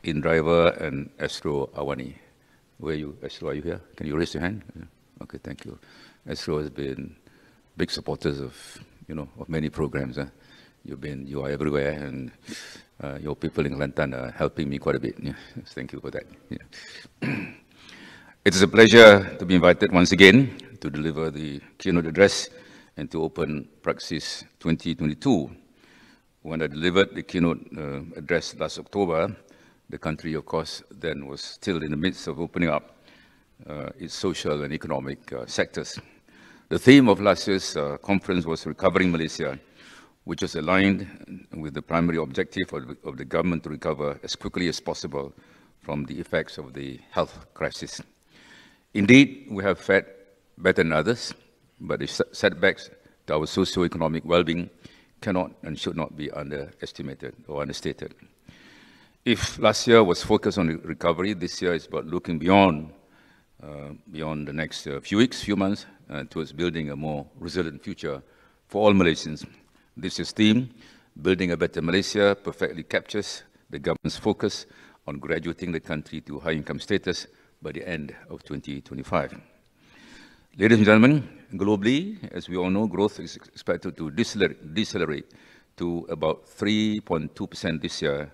InDriver, and Astro AWANI. Where are you, Astro? Are you here? Can you raise your hand? Yeah. Okay, thank you. Astro has been big supporters of, of many programs. You are everywhere, and your people in Kelantan are helping me quite a bit. Yeah. Thank you for that. Yeah. It is a pleasure to be invited once again to deliver the keynote address and to open Praxis 2022. When I delivered the keynote address last October, the country, of course, then was still in the midst of opening up its social and economic sectors. The theme of last year's conference was Recovering Malaysia, which was aligned with the primary objective of the government to recover as quickly as possible from the effects of the health crisis. Indeed, we have fared better than others, but the setbacks to our socio-economic well-being cannot and should not be underestimated or understated. If last year was focused on recovery, this year is about looking beyond the next few months, towards building a more resilient future for all Malaysians. This year's theme, Building a Better Malaysia, perfectly captures the government's focus on graduating the country to high-income status by the end of 2025. Ladies and gentlemen, globally, as we all know, growth is expected to decelerate to about 3.2% this year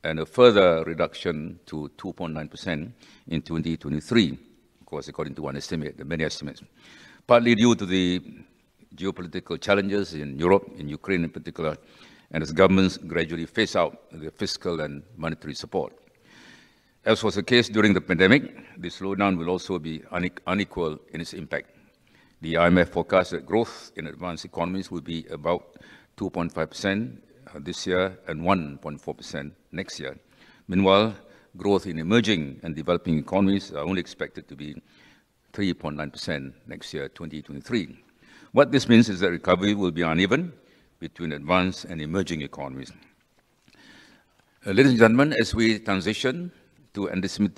and a further reduction to 2.9% in 2023, of course, according to one estimate, many estimates, partly due to the geopolitical challenges in Europe, in Ukraine in particular, and as governments gradually phase out the fiscal and monetary support. As was the case during the pandemic, the slowdown will also be unequal in its impact. The IMF forecasts that growth in advanced economies will be about 2.5% this year and 1.4% next year. Meanwhile, growth in emerging and developing economies are only expected to be 3.9% next year, 2023. What this means is that recovery will be uneven between advanced and emerging economies. Ladies and gentlemen, as we transition to endemicity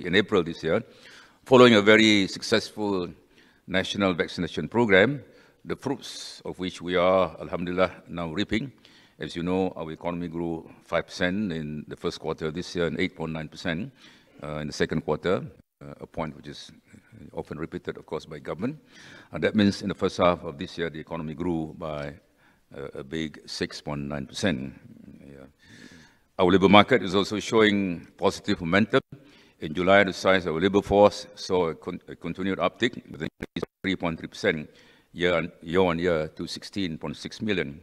in April this year, following a very successful national vaccination program, the fruits of which we are, alhamdulillah, now reaping. As you know, our economy grew 5% in the first quarter of this year and 8.9% in the second quarter, a point which is often repeated, of course, by government. That means in the first half of this year, the economy grew by a big 6.9%. Our labour market is also showing positive momentum. In July, the size of our labour force saw a continued uptick with an increase of 3.3% year-on-year to 16.6 million.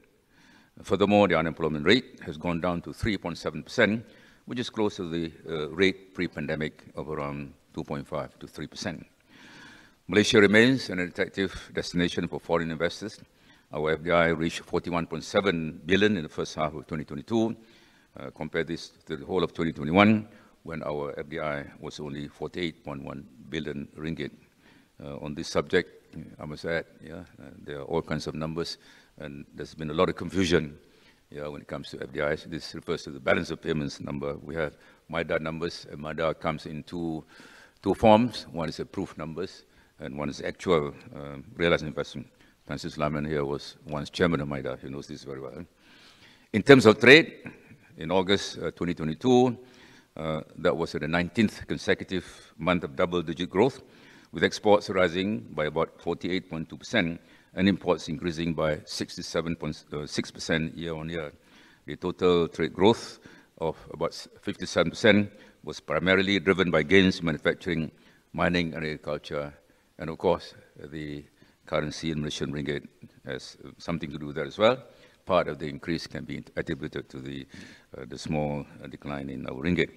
Furthermore, the unemployment rate has gone down to 3.7%, which is close to the rate pre-pandemic of around 2.5 to 3%. Malaysia remains an attractive destination for foreign investors. Our FDI reached 41.7 billion in the first half of 2022. Compare this to the whole of 2021, when our FDI was only 48.1 billion ringgit. On this subject, I must add, there are all kinds of numbers, and there's been a lot of confusion when it comes to FDIs. This refers to the balance of payments number. We have MIDA numbers, and MIDA comes in two forms. One is approved numbers, and one is actual realized investment. Francis Laman here was once chairman of MIDA. He knows this very well. In terms of trade, in August 2022, that was the 19th consecutive month of double-digit growth, with exports rising by about 48.2% and imports increasing by 67.6% year-on-year. The total trade growth of about 57% was primarily driven by gains in manufacturing, mining, and agriculture, and of course, the currency in Malaysian ringgit has something to do with that as well. Part of the increase can be attributed to the small decline in our ringgit.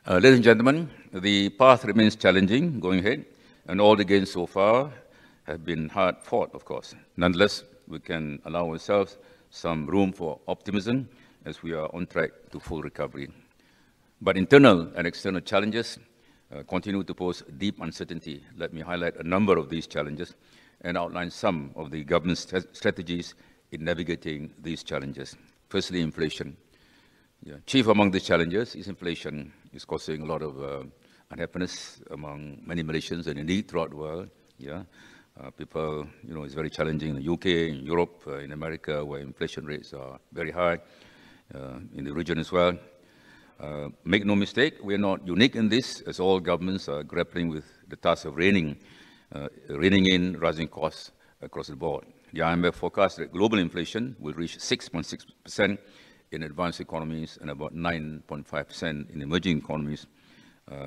Ladies and gentlemen, the path remains challenging going ahead, and all the gains so far have been hard fought, of course. Nonetheless, we can allow ourselves some room for optimism as we are on track to full recovery. But internal and external challenges continue to pose deep uncertainty. Let me highlight a number of these challenges and outline some of the government's strategies in navigating these challenges. Firstly, inflation. Chief among these challenges is inflation. It's causing a lot of unhappiness among many Malaysians and indeed throughout the world. People, it's very challenging in the UK, in Europe, in America, where inflation rates are very high. in the region as well. Make no mistake, we are not unique in this, as all governments are grappling with the task of reining in rising costs across the board. The IMF forecasts that global inflation will reach 6.6% in advanced economies and about 9.5% in emerging economies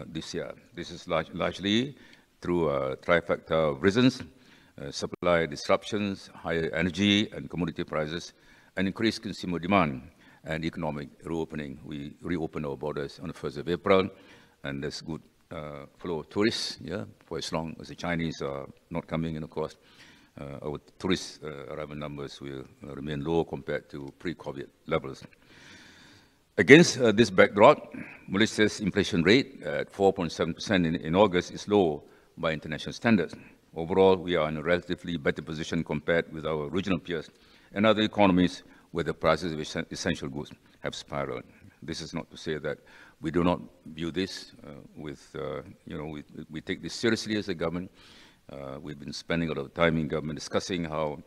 this year. This is largely through a trifecta of reasons: supply disruptions, higher energy and commodity prices, and increased consumer demand and economic reopening. We reopened our borders on the 1st of April, and there's good flow of tourists, for as long as the Chinese are not coming in, of course. Our tourist arrival numbers will remain low compared to pre-COVID levels. Against this backdrop, Malaysia's inflation rate at 4.7% in August is low by international standards. Overall, we are in a relatively better position compared with our regional peers and other economies where the prices of essential goods have spiraled. This is not to say that we do not view this we take this seriously as a government. We've been spending a lot of time in government discussing how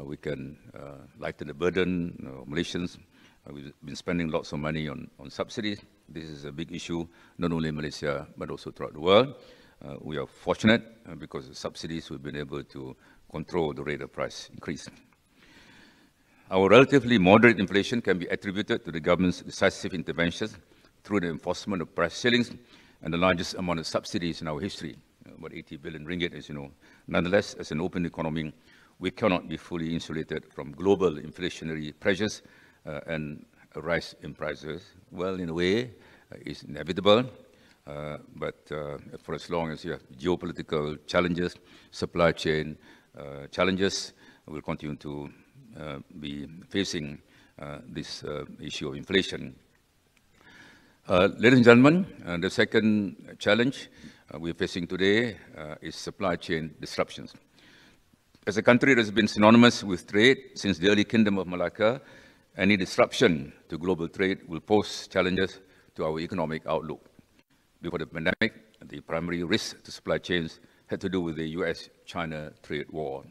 we can lighten the burden of Malaysians. We've been spending lots of money on subsidies. This is a big issue, not only in Malaysia, but also throughout the world. We are fortunate because of subsidies, we've been able to control the rate of price increase. Our relatively moderate inflation can be attributed to the government's decisive interventions through the enforcement of price ceilings and the largest amount of subsidies in our history, about 80 billion ringgit, as you know. Nonetheless, as an open economy, we cannot be fully insulated from global inflationary pressures and a rise in prices. Well, in a way, it's inevitable, but for as long as you have geopolitical challenges, supply chain challenges, we'll continue to be facing this issue of inflation. Ladies and gentlemen, the second challenge we're facing today is supply chain disruptions. As a country that has been synonymous with trade since the early Kingdom of Malacca, any disruption to global trade will pose challenges to our economic outlook. Before the pandemic, the primary risk to supply chains had to do with the US-China trade war.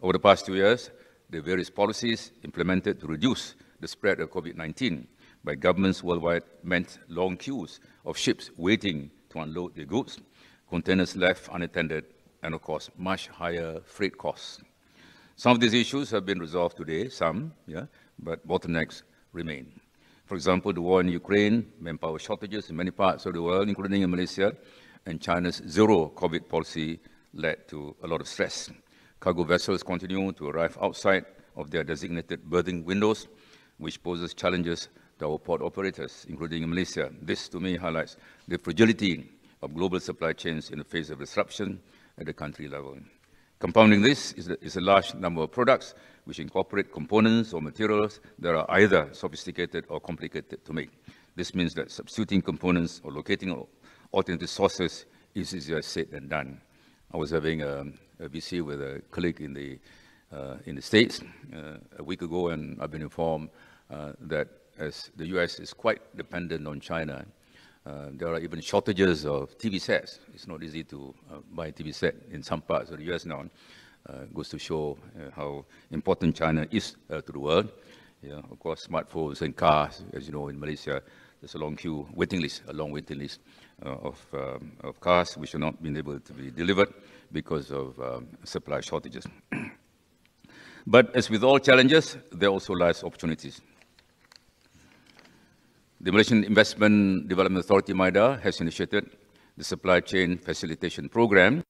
Over the past 2 years, the various policies implemented to reduce the spread of COVID-19 by governments worldwide meant long queues of ships waiting to unload their goods, containers left unattended, and of course, much higher freight costs. Some of these issues have been resolved today, but bottlenecks remain. For example, the war in Ukraine, manpower shortages in many parts of the world, including in Malaysia, and China's zero COVID policy led to a lot of stress. Cargo vessels continue to arrive outside of their designated berthing windows, which poses challenges to our port operators, including in Malaysia. This, to me, highlights the fragility of global supply chains in the face of disruption at the country level. Compounding this is a large number of products which incorporate components or materials that are either sophisticated or complicated to make. This means that substituting components or locating alternative sources is easier said than done. I was having a VC with a colleague in the States a week ago, and I've been informed that as the US is quite dependent on China, there are even shortages of TV sets. It's not easy to buy a TV set in some parts of the US now. Goes to show how important China is to the world. Of course, smartphones and cars, as you know, in Malaysia, there's a long waiting list of cars which are not being able to be delivered because of supply shortages. But as with all challenges, there also lies opportunities. The Malaysian Investment Development Authority, MIDA, has initiated the Supply Chain Facilitation Program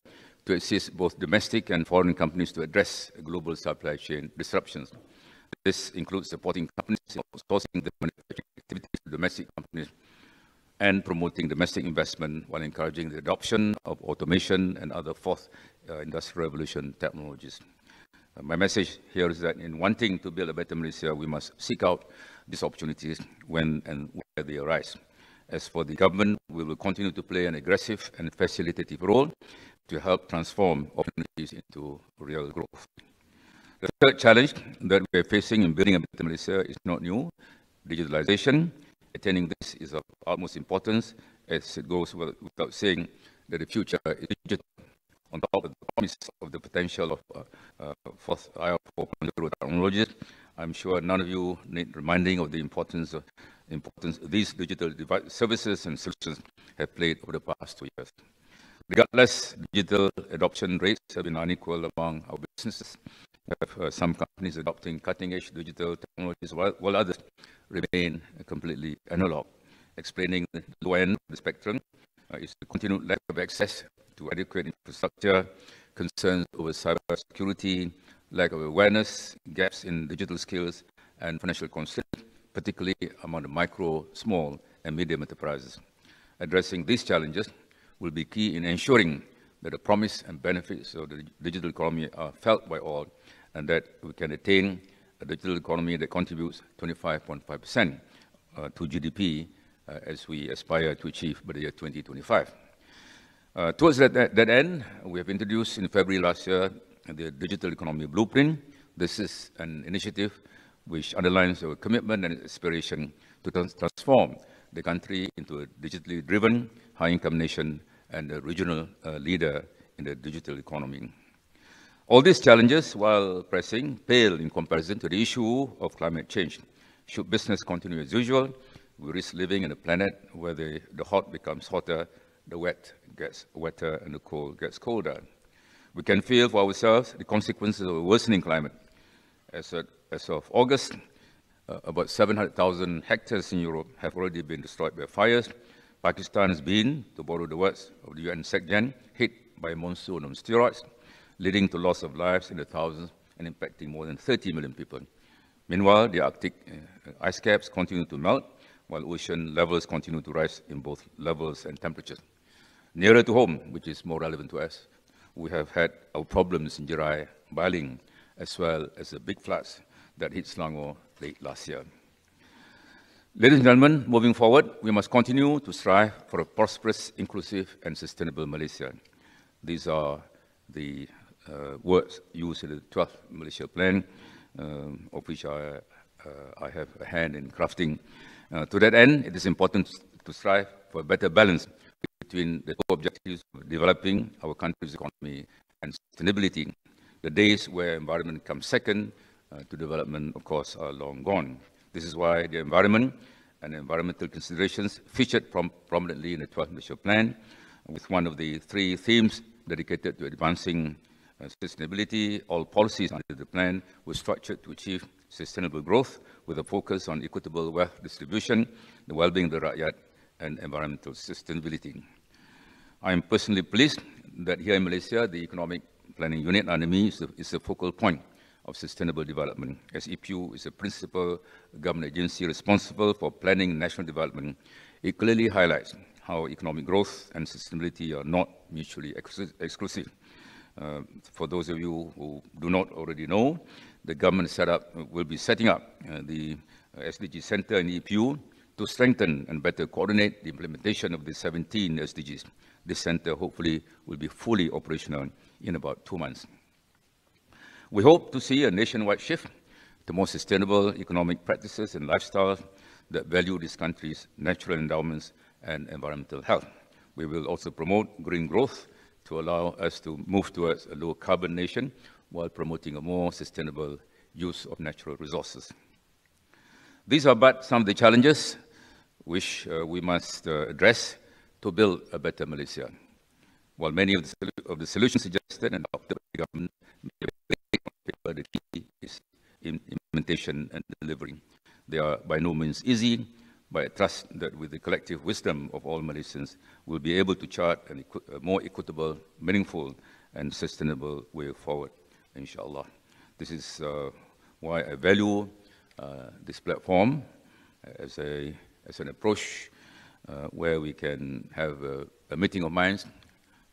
to assist both domestic and foreign companies to address global supply chain disruptions. This includes supporting companies in outsourcing the manufacturing activities to domestic companies and promoting domestic investment while encouraging the adoption of automation and other fourth industrial revolution technologies. My message here is that in wanting to build a better Malaysia, we must seek out these opportunities when and where they arise. As for the government, we will continue to play an aggressive and facilitative role to help transform opportunities into real growth. The third challenge that we are facing in building a better Malaysia is not new: digitalization. Attaining this is of utmost importance, as it goes without saying that the future is digital. On top of the promise of the potential of IR 4.0 technologies, I'm sure none of you need reminding of the importance these digital services and solutions have played over the past 2 years. Regardless, digital adoption rates have been unequal among our businesses. We have some companies adopting cutting-edge digital technologies, while others remain completely analog. Explaining the low end of the spectrum is the continued lack of access to adequate infrastructure, concerns over cyber security, lack of awareness, gaps in digital skills, and financial constraints, particularly among the micro, small, and medium enterprises. Addressing these challenges will be key in ensuring that the promise and benefits of the digital economy are felt by all, and that we can attain a digital economy that contributes 25.5% to GDP as we aspire to achieve by the year 2025. Towards that end, we have introduced in February last year the Digital Economy Blueprint. This is an initiative which underlines our commitment and aspiration to transform the country into a digitally driven, high-income nation and a regional leader in the digital economy. All these challenges, while pressing, pale in comparison to the issue of climate change. Should business continue as usual, we risk living in a planet where the hot becomes hotter, the wet gets wetter, and the cold gets colder. We can feel for ourselves the consequences of a worsening climate. As of August, about 700,000 hectares in Europe have already been destroyed by fires. Pakistan has been, to borrow the words of the UN SecGen, hit by a monsoon on steroids, leading to loss of lives in the thousands and impacting more than 30 million people. Meanwhile, the Arctic ice caps continue to melt, while ocean levels continue to rise in both levels and temperatures. Nearer to home, which is more relevant to us, we have had our problems in Jirai, Baling, as well as the big floods that hit Selangor late last year. Ladies and gentlemen, moving forward, we must continue to strive for a prosperous, inclusive, and sustainable Malaysia. These are the words used in the 12th Malaysia Plan, of which I have a hand in crafting. To that end, it is important to strive for a better balance between the core objectives of developing our country's economy and sustainability. The days where environment comes second to development, of course, are long gone. This is why the environment and environmental considerations featured prominently in the 12th Malaysia Plan, with one of the 3 themes dedicated to advancing sustainability. All policies under the plan were structured to achieve sustainable growth with a focus on equitable wealth distribution, the well-being of the rakyat, and environmental sustainability. I am personally pleased that here in Malaysia, the Economic Planning Unit under me is a focal point of sustainable development, as EPU is a principal government agency responsible for planning national development. It clearly highlights how economic growth and sustainability are not mutually exclusive. For those of you who do not already know, the government will be setting up the SDG Center in EPU to strengthen and better coordinate the implementation of the 17 SDGs. This center hopefully will be fully operational in about 2 months. We hope to see a nationwide shift to more sustainable economic practices and lifestyles that value this country's natural endowments and environmental health. We will also promote green growth to allow us to move towards a low carbon nation while promoting a more sustainable use of natural resources. These are but some of the challenges which we must address to build a better Malaysia. While many of the solutions suggested and adopted by the government may be on paper, the key is implementation and delivery. They are by no means easy, but I trust that with the collective wisdom of all Malaysians, we'll be able to chart a more equitable, meaningful, and sustainable way forward, inshallah. This is why I value this platform as an approach where we can have a meeting of minds,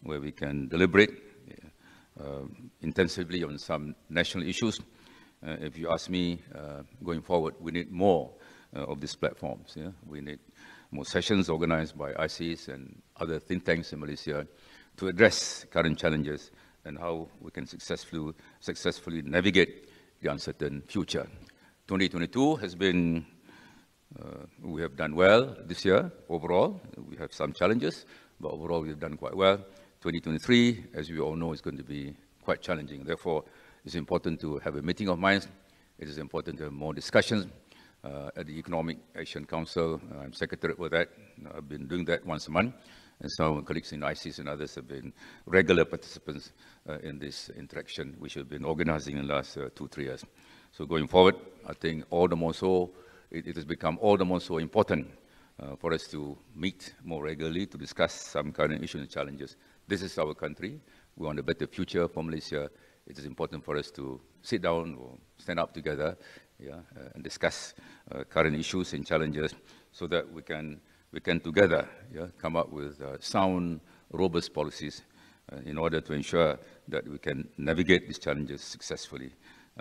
where we can deliberate intensively on some national issues. If you ask me, going forward, we need more of these platforms. Yeah? We need more sessions organized by ICs and other think tanks in Malaysia to address current challenges and how we can successfully navigate the uncertain future. 2022 has been, we have done well this year overall. We have some challenges, but overall we've done quite well. 2023, as we all know, is going to be quite challenging. Therefore, it's important to have a meeting of minds it is important to have more discussions at the Economic Action Council. I'm secretary for that. I've been doing that once a month. And some of my colleagues in ISIS and others have been regular participants in this interaction, which have been organizing in the last 2-3 years. So going forward, I think all the more so, it has become all the more so important for us to meet more regularly to discuss some current issues and challenges. This is our country. We want a better future for Malaysia. It is important for us to sit down or stand up together, and discuss current issues and challenges so that we can together come up with sound, robust policies in order to ensure that we can navigate these challenges successfully.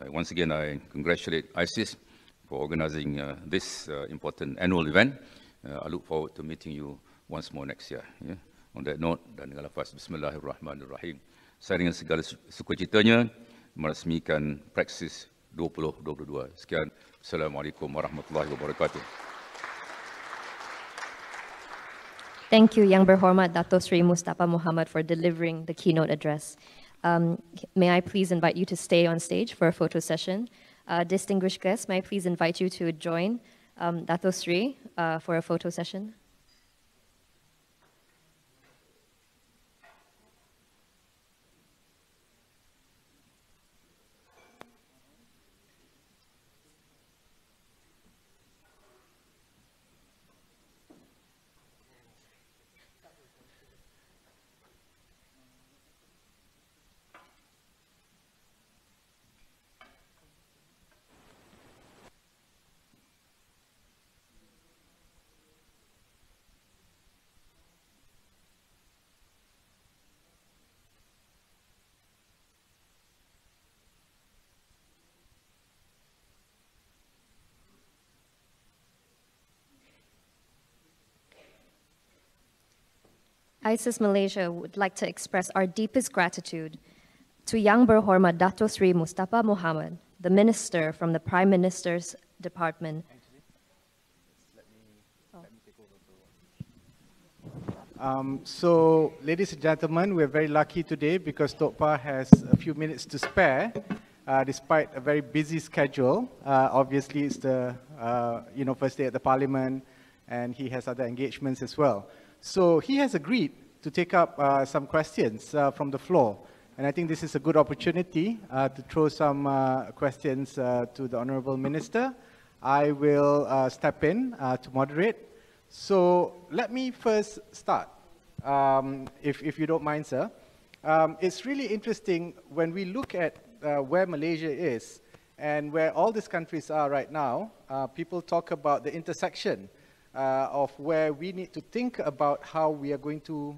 Once again, I congratulate ISIS for organizing this important annual event. I look forward to meeting you once more next year. On that note, dan dengan lafaz Bismillahirrahmanirrahim, saya dengan segala sukacitanya meresmikan Praxis 2022. Sekian. Assalamualaikum warahmatullahi wabarakatuh. Thank you, Yang Berhormat Dato Sri Mustafa Muhammad, for delivering the keynote address. May I please invite you to stay on stage for a photo session. Distinguished guests, may I please invite you to join Dato Sri for a photo session. ISIS Malaysia would like to express our deepest gratitude to Yang Berhormat Dato Sri Mustafa Muhammad, the Minister from the Prime Minister's Department. So, ladies and gentlemen, we're very lucky today because Tokpa has a few minutes to spare, despite a very busy schedule. Obviously, it's the first day at the Parliament, and he has other engagements as well. So he has agreed to take up some questions from the floor. And I think this is a good opportunity to throw some questions to the Honourable Minister. I will step in to moderate. So let me first start, if you don't mind, sir. It's really interesting when we look at where Malaysia is and where all these countries are right now. People talk about the intersection of where we need to think about how we are going to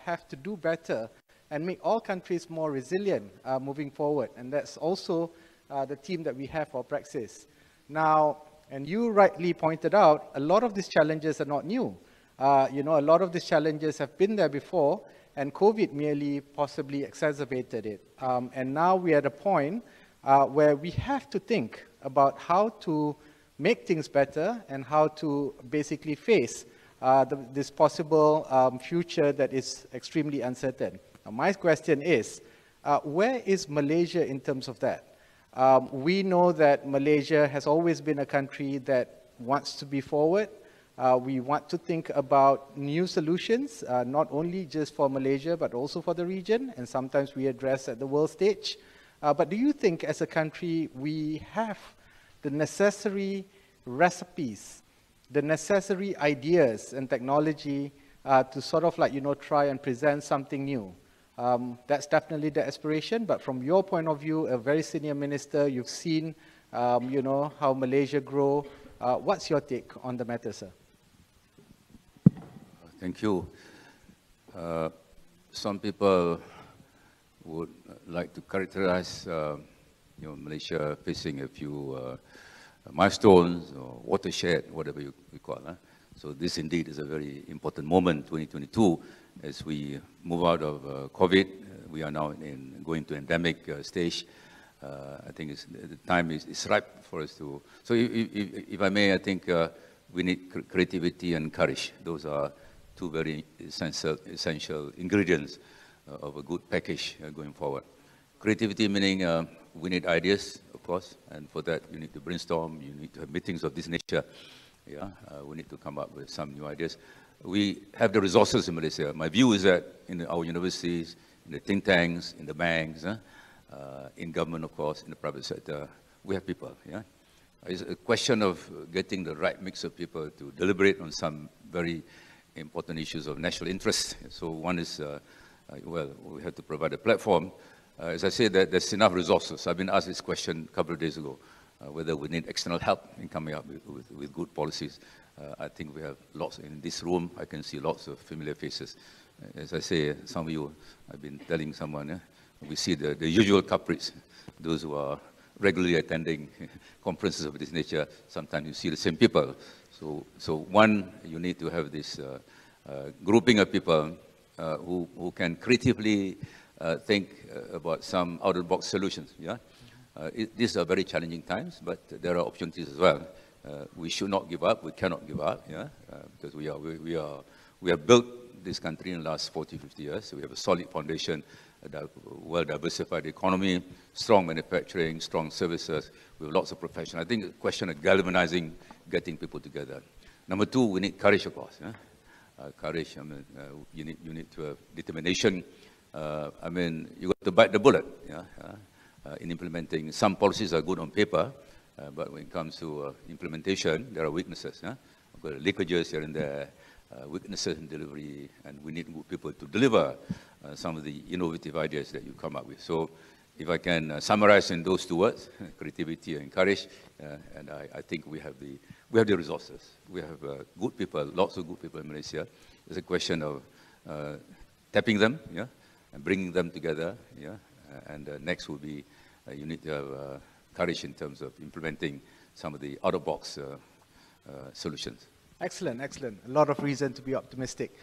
have to do better and make all countries more resilient moving forward. And that's also the theme that we have for Praxis. Now, and you rightly pointed out, a lot of these challenges are not new. A lot of these challenges have been there before, and COVID merely possibly exacerbated it. And now we are at a point where we have to think about how to make things better and how to basically face this possible future that is extremely uncertain. Now, my question is, where is Malaysia in terms of that? We know that Malaysia has always been a country that wants to be forward. We want to think about new solutions, not only just for Malaysia, but also for the region, and sometimes we address at the world stage. But do you think as a country we have the necessary recipes, the necessary ideas and technology to sort of try and present something new? That's definitely the aspiration, but from your point of view, a very senior minister, you've seen, how Malaysia grow. What's your take on the matter, sir? Thank you. Some people would like to characterize Malaysia facing a few milestones or watershed, whatever you call it. So this indeed is a very important moment, 2022, as we move out of COVID. We are now going to endemic stage. I think the time is ripe for us to. So if I may, I think we need creativity and courage. Those are two very essential ingredients of a good package going forward. Creativity meaning we need ideas, course, and for that you need to brainstorm, you need to have meetings of this nature. Yeah, we need to come up with some new ideas. We have the resources in Malaysia. My view is that in our universities, in the think tanks, in the banks, in government, of course, in the private sector, we have people. Yeah, it's a question of getting the right mix of people to deliberate on some very important issues of national interest. So one is, well, we have to provide a platform. As I said, that there's enough resources. I've been asked this question a couple of days ago, whether we need external help in coming up with good policies. I think we have lots in this room. I can see lots of familiar faces. As I say, some of you, I've been telling someone, we see the usual culprits, those who are regularly attending conferences of this nature. Sometimes you see the same people. So one, you need to have this grouping of people who can creatively think about some out-of-the-box solutions. Yeah, these are very challenging times, but there are opportunities as well. We should not give up. We cannot give up. Yeah, because we have built this country in the last 40, 50 years. So we have a solid foundation, a well-diversified economy, strong manufacturing, strong services. We have lots of professionals. I think the question of galvanizing, getting people together. Number two, we need courage, of course. Yeah? Courage. I mean, you need to have determination. I mean, you got to bite the bullet. Yeah? In implementing, some policies are good on paper, but when it comes to implementation, there are weaknesses. Yeah? We've got leakages here and there, weaknesses in delivery, and we need good people to deliver some of the innovative ideas that you come up with. So if I can summarize in those two words, creativity and courage, and I think we have the resources. We have good people, lots of good people in Malaysia. It's a question of tapping them, yeah, and bringing them together, yeah. And next will be you need to have courage in terms of implementing some of the out-of-box solutions. Excellent, excellent. A lot of reason to be optimistic.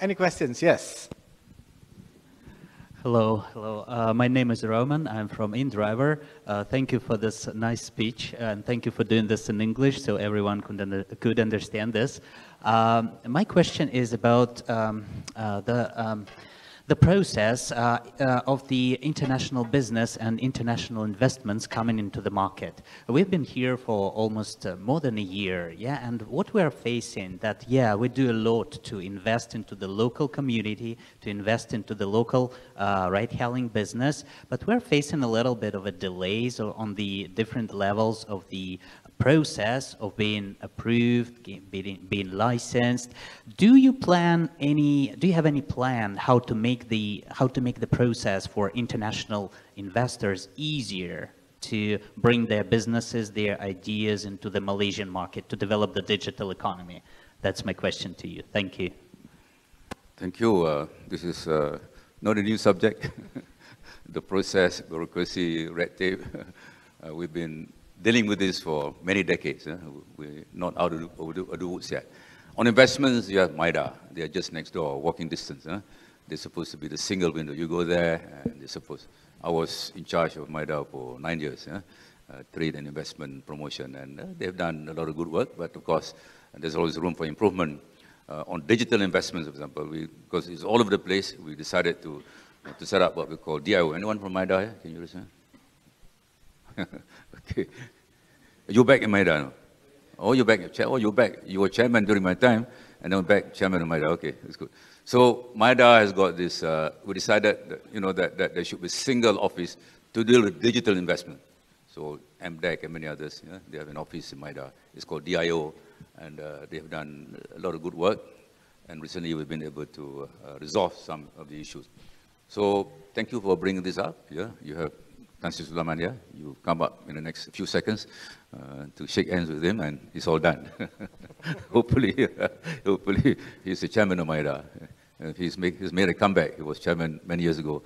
Any questions? Yes. Hello, hello. My name is Roman. I'm from InDriver. Thank you for this nice speech, and thank you for doing this in English so everyone could understand this. My question is about the process of the international business and international investments coming into the market. We've been here for almost more than a year, yeah, and what we're facing that, yeah, we do a lot to invest into the local community, to invest into the local ride-hailing business, but we're facing a little bit of a delays on the different levels of the process of being approved, being licensed. Do you have any plan how to make the process for international investors easier to bring their businesses, their ideas into the Malaysian market to develop the digital economy? That's my question to you. Thank you. Thank you. This is not a new subject. The process, bureaucracy, red tape. We've been dealing with this for many decades. We're not out of the woods yet. On investments, you have MIDA. They are just next door, walking distance. They're supposed to be the single window. You go there, and they're supposed. I was in charge of MIDA for 9 years, trade and investment promotion, and they've done a lot of good work. But of course, there's always room for improvement. On digital investments, for example, because it's all over the place, we decided to set up what we call DIO. Anyone from MIDA here? Can you listen? Okay. You're back in MIDA now? Oh, you're back. Oh, you're back. You were chairman during my time, and then back chairman of MIDA. Okay, that's good. So MIDA has got this, we decided that, that there should be a single office to deal with digital investment. So MDEC and many others, they have an office in MIDA. It's called DIO, and they have done a lot of good work. And recently we've been able to resolve some of the issues. So thank you for bringing this up. Yeah, you have Francis Sulaiman here. You come up in the next few seconds to shake hands with him, and it's all done. hopefully he's the chairman of MIDA. He's made a comeback. He was chairman many years ago.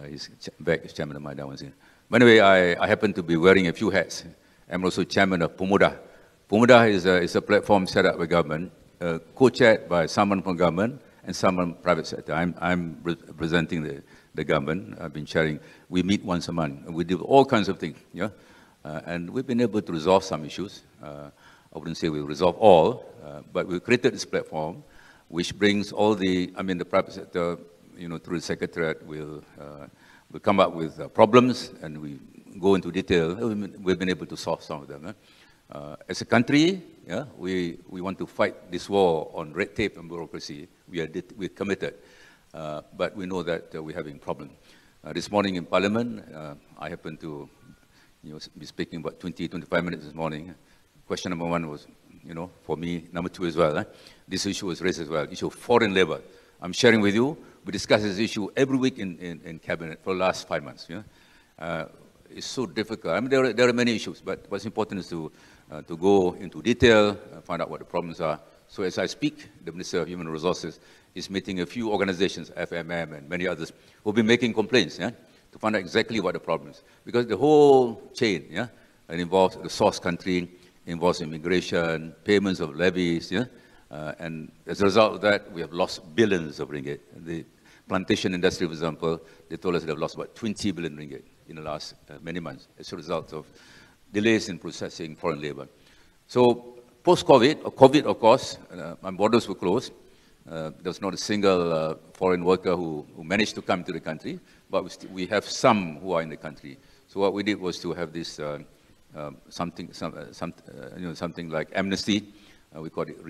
He's back as chairman of MIDA once again. But anyway, I happen to be wearing a few hats. I'm also chairman of Pemuda. Pemuda is a platform set up by government, co-chaired by someone from government and someone private sector. I'm representing the government. I've been chairing. We meet once a month. We do all kinds of things, yeah? And we've been able to resolve some issues. I wouldn't say we resolve all, but we created this platform which brings all the private sector, through the secretariat will come up with problems, and we go into detail, we've been able to solve some of them. As a country, yeah, we want to fight this war on red tape and bureaucracy. We're committed, but we know that we're having problems. This morning in Parliament, I happened to be speaking about 25 minutes this morning. Question number one was, for me, number two as well. This issue was raised as well, issue of foreign labor. I'm sharing with you, we discuss this issue every week in Cabinet for the last 5 months. It's so difficult. I mean, there are many issues, but what's important is to go into detail, find out what the problems are. So as I speak, the Minister of Human Resources is meeting a few organizations, FMM and many others, who will be making complaints, to find out exactly what the problem is. Because the whole chain, it involves the source country, involves immigration, payments of levies, and as a result of that, we have lost billions of ringgit. The plantation industry, for example, they told us they've lost about 20 billion ringgit in the last many months as a result of delays in processing foreign labor. So post-COVID, or COVID of course, my borders were closed. There was not a single foreign worker who managed to come to the country, but we have some who are in the country. So what we did was to have this something like amnesty. We call it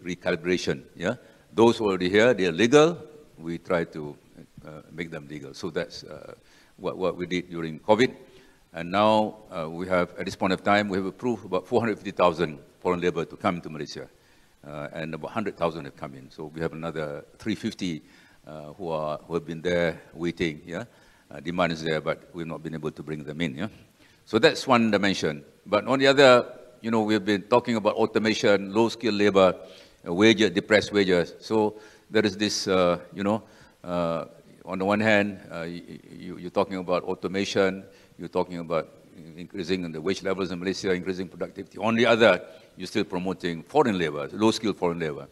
recalibration. Yeah, those who are already here, they are legal. We try to make them legal. So that's what we did during COVID. And now we have, at this point of time, we have approved about 450,000 foreign labor to come to Malaysia. And about 100,000 have come in. So we have another 350 who have been there waiting. Yeah, demand is there, but we've not been able to bring them in. Yeah, so that's one dimension. But on the other, we've been talking about automation, low-skilled labor, wages, depressed wages. So there is this, on the one hand, you're talking about automation, you're talking about increasing the wage levels in Malaysia, increasing productivity. On the other, you're still promoting foreign labor, low-skilled foreign labor.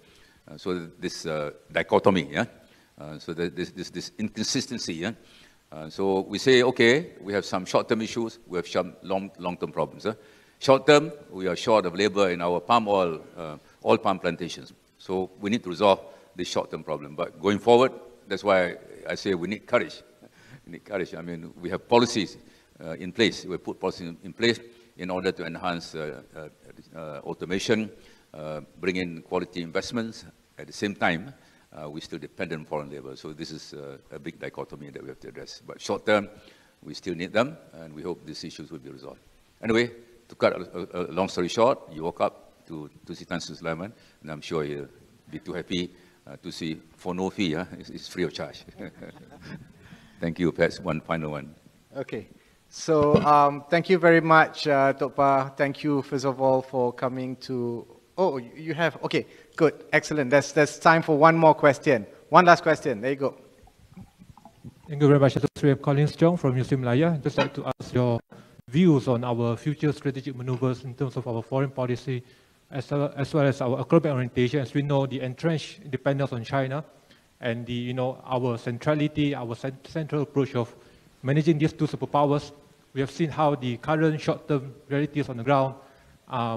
So this dichotomy, so this inconsistency, so we say, okay, we have some short-term issues, we have some long-term problems. Short-term, we are short of labor in our palm oil palm plantations. So we need to resolve this short-term problem. But going forward, that's why I say we need courage. We need courage. I mean, we have policies in place. We put policies in place in order to enhance automation, bring in quality investments. At the same time, we still depend on foreign labor. So this is a big dichotomy that we have to address. But short-term, we still need them, and we hope these issues will be resolved. Anyway, to cut a long story short, you woke up to see Tan Sri Sulaiman, and I'm sure you'll be too happy to see for no fee. It's free of charge. Thank you. Perhaps one final one. Okay. So thank you very much, Tokpa. Thank you, first of all, for coming to... Oh, you have... Okay, good. Excellent. There's time for one more question. One last question. There you go. Thank you very much. I'm Collins Chong from Museum Malaya. Just like to ask your views on our future strategic maneuvers in terms of our foreign policy, as well as our economic orientation. As we know, the entrenched dependence on China and the, our centrality, our central approach of managing these two superpowers. We have seen how the current short-term realities on the ground,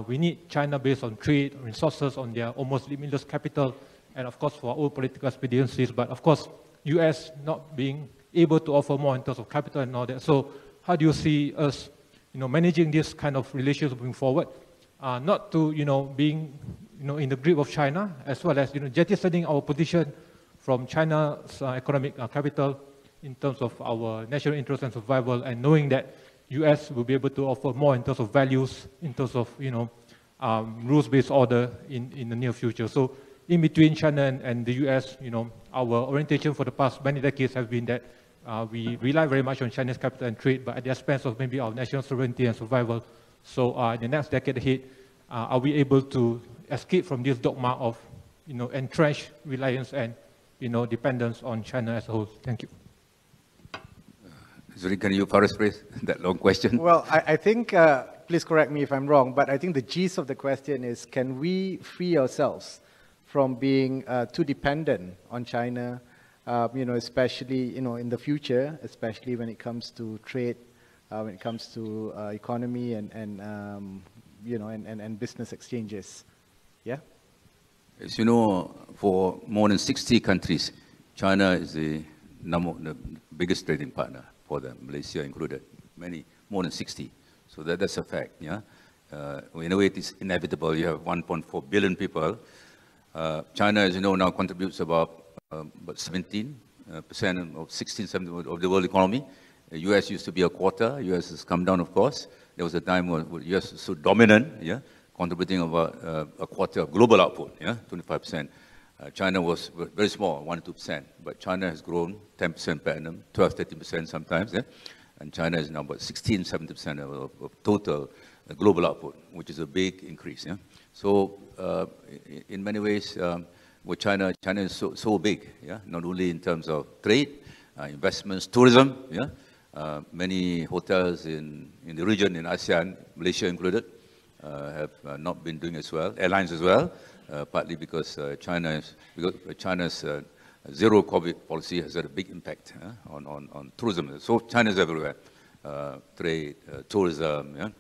we need China based on trade, resources, on their almost limitless capital, and of course for our own political expediencies, but of course, US not being able to offer more in terms of capital and all that. So how do you see us, managing this kind of relations moving forward? Not to, being, in the grip of China, as well as, jettisoning our position from China's economic capital in terms of our national interest and survival, and knowing that US will be able to offer more in terms of values, in terms of, rules-based order in the near future. So in between China and the US, our orientation for the past many decades have been that we rely very much on China's capital and trade, but at the expense of maybe our national sovereignty and survival. So in the next decade ahead, are we able to escape from this dogma of, entrenched reliance and, dependence on China as a whole? Thank you. Zuri, can you paraphrase that long question? Well, I think, please correct me if I'm wrong, but I think the gist of the question is, can we free ourselves from being too dependent on China, especially, in the future, especially when it comes to trade, when it comes to economy and business exchanges? Yeah? As you know, for more than 60 countries, China is the biggest trading partner for them, Malaysia included. more than 60. So that's a fact, yeah. In a way, it is inevitable. You have 1.4 billion people. China, as you know, now contributes about 17% of 17% of the world economy. The US used to be a quarter. US has come down, of course. There was a time when the US was so dominant, yeah, contributing about a quarter of global output, yeah, 25%. China was very small, 1 to 2%, but China has grown 10% per annum, 12, 13% sometimes, yeah? And China is now about 16, 70% of total global output, which is a big increase. Yeah? So in many ways, with China is so big, yeah? Not only in terms of trade, investments, tourism, yeah? Many hotels in the region, in ASEAN, Malaysia included, have not been doing as well, airlines as well, partly because China's zero COVID policy has had a big impact on tourism. So China's everywhere, trade, tourism, yeah?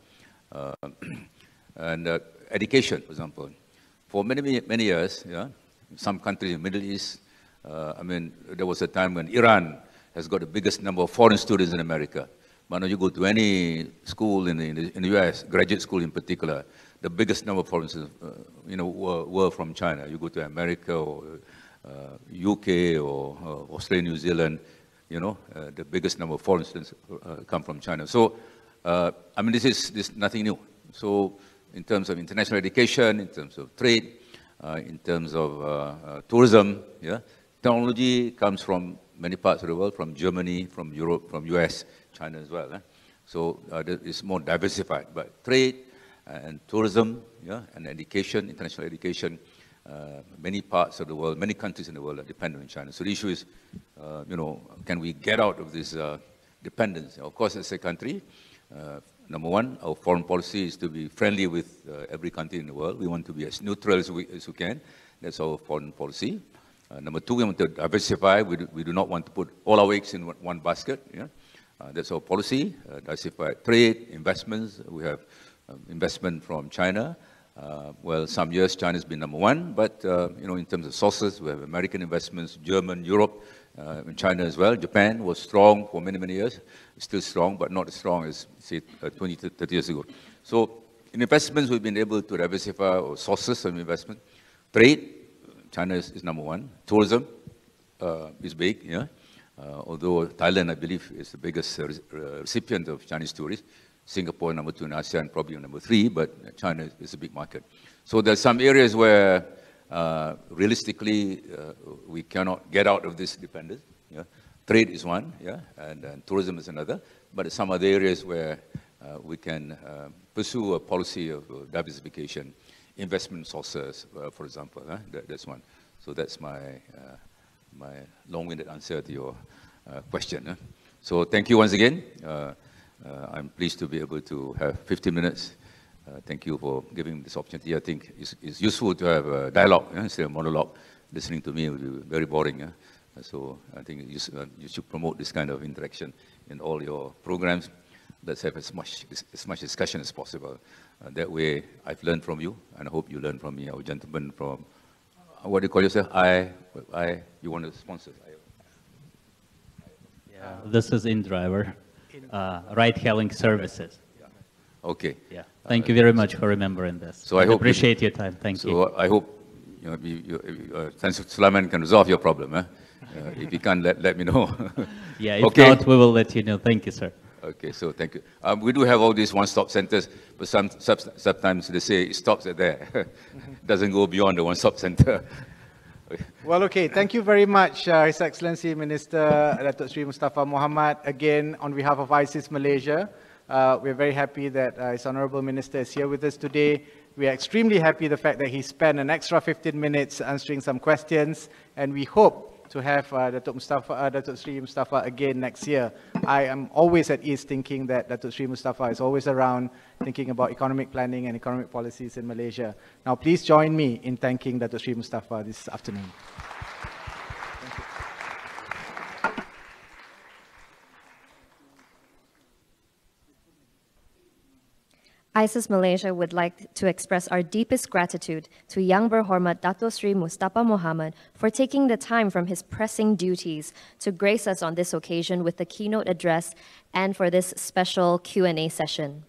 And education, for example. For many years, yeah, some countries in the Middle East, I mean, there was a time when Iran has got the biggest number of foreign students in America. But now you go to any school in the US, graduate school in particular, the biggest number of foreign students, were from China. You go to America or UK or Australia, New Zealand, the biggest number of foreign students come from China. So, I mean, this is nothing new. So, in terms of international education, in terms of trade, in terms of tourism, yeah, technology comes from many parts of the world, from Germany, from Europe, from US, China as well. So it's more diversified. But trade and tourism, yeah, and education, international education, many parts of the world, many countries in the world are dependent on China. So the issue is, can we get out of this dependence? Of course, as a country, number one, our foreign policy is to be friendly with every country in the world. We want to be as neutral as we can. That's our foreign policy. Number two, we want to diversify. We do not want to put all our eggs in one basket. Yeah? That's our policy. Diversify trade, investments. We have investment from China. Well, some years China's been number one, but in terms of sources, we have American investments, German, Europe, and China as well. Japan was strong for many years. It's still strong, but not as strong as, say, 20 to 30 years ago. So in investments, we've been able to diversify our sources of investment. Trade, China is number one. Tourism is big, yeah. Although Thailand, I believe, is the biggest recipient of Chinese tourists. Singapore, number two in ASEAN, probably number three, but China is a big market. So there's some areas where realistically we cannot get out of this dependence. Yeah? Trade is one, yeah, and tourism is another. But some other areas where we can pursue a policy of diversification, investment sources, for example. That's one. So that's my long-winded answer to your question. So thank you once again. I'm pleased to be able to have 15 minutes. Thank you for giving me this opportunity. I think it's useful to have a dialogue instead of monologue. Listening to me will be very boring. So I think you should promote this kind of interaction in all your programs. Let's have as much discussion as possible. That way, I've learned from you, and I hope you learn from me, our gentleman from, what do you call yourself? You want to sponsor? Yeah, this is InDriver, ride-hailing services. Okay. Yeah. Thank you very much for remembering this. So I appreciate your time. Thank you. So I hope Sulaiman can resolve your problem. If you can't, let me know. Yeah. If not, we will let you know. Thank you, sir. Okay. So thank you. We do have all these one-stop centers, but sometimes they say it stops at there. Doesn't go beyond the one-stop center. Well, okay. Thank you very much, His Excellency Minister Datuk Sri Mustafa Mohamad. Again, on behalf of ISIS Malaysia, we're very happy that His Honourable Minister is here with us today. We are extremely happy the fact that he spent an extra 15 minutes answering some questions, and we hope to have Datuk Sri Mustafa again next year. I am always at ease thinking that Datuk Sri Mustafa is always around thinking about economic planning and economic policies in Malaysia. Now, please join me in thanking Datuk Sri Mustafa this afternoon. ISIS Malaysia would like to express our deepest gratitude to Yang Berhormat Dato Sri Mustafa Muhammad for taking the time from his pressing duties to grace us on this occasion with the keynote address and for this special Q&A session.